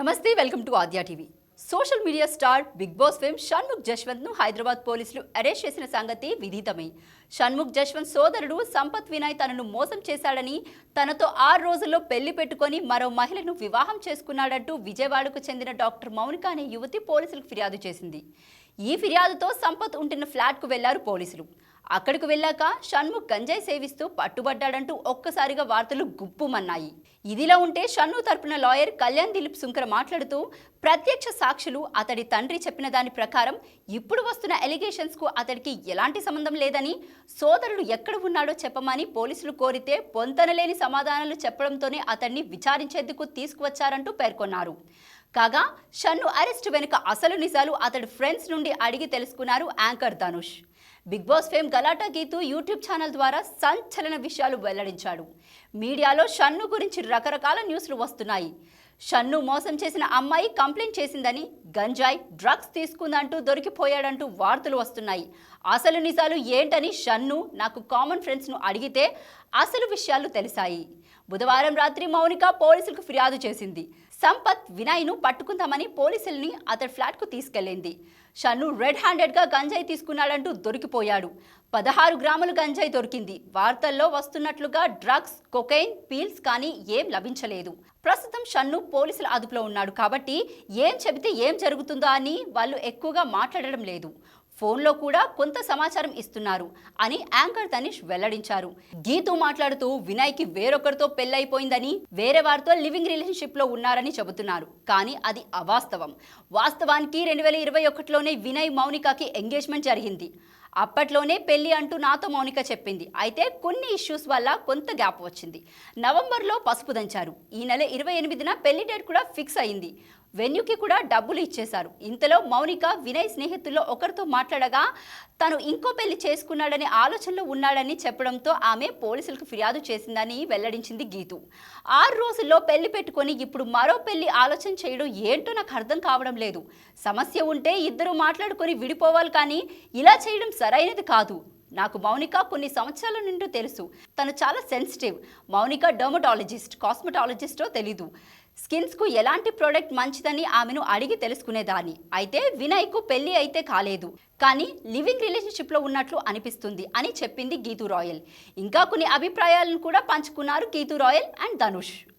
నమస్తే welcome to Aadya TV. Social media star Bigg Boss fame Shanmukh Jaswanth ను హైదరాబాద్ పోలీసులు అరెస్ట్ చేసిన సంగతి విదితమే. షణ్ముఖ్ జశ్వంత్ సోదరుడు సంపత్ వినయ్ తనను మోసం చేశాడని, తనతో 6 రోజుల్లో పెళ్లి పెట్టుకొని మరో మహిళను వివాహం చేసుకున్నాడంటూ విజయవాడకు చెందిన డాక్టర్ మౌనిక అనే యువతి పోలీసులకు ఫిర్యాదు చేసింది. ఈ ఫిర్యాదుతో సంపత్ ఉంటున్న ఫ్లాట్కు వెళ్లారు పోలీసులు. అక్కడికి వెళ్ళాక షణ్ముఖ్ గంజాయి సేవిస్తూ పట్టుబడ్డాడంటూ ఒక్కసారిగా వార్తలు గుప్పుమన్నాయి. ఇదిలా ఉంటే షణ్ను తరపున లాయర్ కళ్యాణ్ దిలీప్ సుంకర మాట్లాడుతూ, ప్రత్యక్ష సాక్షులు అతడి తండ్రి చెప్పిన దాని ప్రకారం ఇప్పుడు వస్తున్న ఎలిగేషన్స్ కు అతడికి ఎలాంటి సంబంధం లేదని, సోదరుడు ఎక్కడ ఉన్నాడో చెప్పమని పోలీసులు కోరితే పొంతనలేని సమాధానాలు చెప్పడంతోనే అతన్ని విచారించేందుకు తీసుకువచ్చారంటూ పేర్కొన్నారు. కాగా షణ్ను అరెస్ట్ వెనుక అసలు నిజాలు అతడి ఫ్రెండ్స్ నుండి అడిగి తెలుసుకున్నారు anchor Dhanush. Big Boss fame Galatta Geetu YouTube channel ద్వారా సంచలన విషయాలు వెల్లడించాడు. మీడియాలో షణ్ను గురించి రకరకాల న్యూస్లు వస్తున్నాయి. షణ్ను మోసం చేసిన అమ్మాయి కంప్లైంట్ చేసిందని, గంజాయి డ్రగ్స్ తీసుకుందంటూ దొరికిపోయాడంటూ వార్తలు వస్తున్నాయి. అసలు నిజాలు ఏంటని షణ్ను నాకు కామన్ ఫ్రెండ్స్ను అడిగితే అసలు విషయాలు తెలిసాయి. బుధవారం రాత్రి మౌనిక పోలీసులకు ఫిర్యాదు చేసింది. సంపత్ వినయ్ను పట్టుకుందామని పోలీసుల్ని అతడి ఫ్లాట్కు తీసుకెళ్లింది. షణ్ను రెడ్ హ్యాండెడ్గా గంజాయి తీసుకున్నాడంటూ దొరికిపోయాడు. 16 గ్రాముల గంజాయి దొరికింది. వార్తల్లో వస్తున్నట్లుగా డ్రగ్స్, కొకైన్, పీల్స్ కానీ ఏం లభించలేదు. ప్రస్తుతం షణ్ను పోలీసుల అదుపులో ఉన్నాడు కాబట్టి ఏం చెబితే ఏం జరుగుతుందో అని వాళ్ళు ఎక్కువగా మాట్లాడడం లేదు. ఫోన్లో కూడా కొంత సమాచారం ఇస్తున్నారు అని యాంకర్ ధనుష్ వెల్లడించారు. గీతూ మాట్లాడుతూ వినయ్కి వేరొకరితో పెళ్ళైపోయిందని, వేరే వారితో లివింగ్ రిలేషన్షిప్ లో ఉన్నారని చెబుతున్నారు. కానీ అది అవాస్తవం. వాస్తవానికి 2021లోనే వినయ్ మౌనికకి ఎంగేజ్మెంట్ జరిగింది. అప్పట్లోనే పెళ్లి అంటూ నాతో మౌనిక చెప్పింది. అయితే కొన్ని ఇష్యూస్ వల్ల కొంత గ్యాప్ వచ్చింది. నవంబర్లో పసుపు దంచారు. ఈ నెల 28న పెళ్లి డేట్ కూడా ఫిక్స్ అయింది. వెన్యూకి కూడా డబ్బులు ఇచ్చేశారు. ఇంతలో మౌనిక వినయ్ స్నేహితుల్లో ఒకరితో మాట్లాడగా తను ఇంకో పెళ్లి చేసుకున్నాడనే ఆలోచనలో ఉన్నాడని చెప్పడంతో ఆమె పోలీసులకు ఫిర్యాదు చేసిందని వెల్లడించింది గీతు. 6 రోజుల్లో పెళ్లి పెట్టుకొని ఇప్పుడు మరో పెళ్లి ఆలోచన చేయడం ఏంటో నాకు అర్థం కావడం లేదు. సమస్య ఉంటే ఇద్దరు మాట్లాడుకొని విడిపోవాలి, కానీ ఇలా చేయడం సరైనది కాదు. నాకు మౌనిక కొన్ని సంవత్సరాల నుండి తెలుసు. తను చాలా సెన్సిటివ్. మౌనిక డర్మటాలజిస్ట్, కాస్మెటాలజిస్టో తెలీదు. స్కిన్స్కు ఎలాంటి ప్రోడక్ట్ మంచిదని ఆమెను అడిగి తెలుసుకునేదాన్ని. అయితే వినయ్కు పెళ్లి అయితే కాలేదు, కానీ లివింగ్ రిలేషన్షిప్లో ఉన్నట్లు అనిపిస్తుంది అని చెప్పింది గీతూ రాయల్. ఇంకా కొన్ని అభిప్రాయాలను కూడా పంచుకున్నారు గీతూ రాయల్ అండ్ ధనుష్.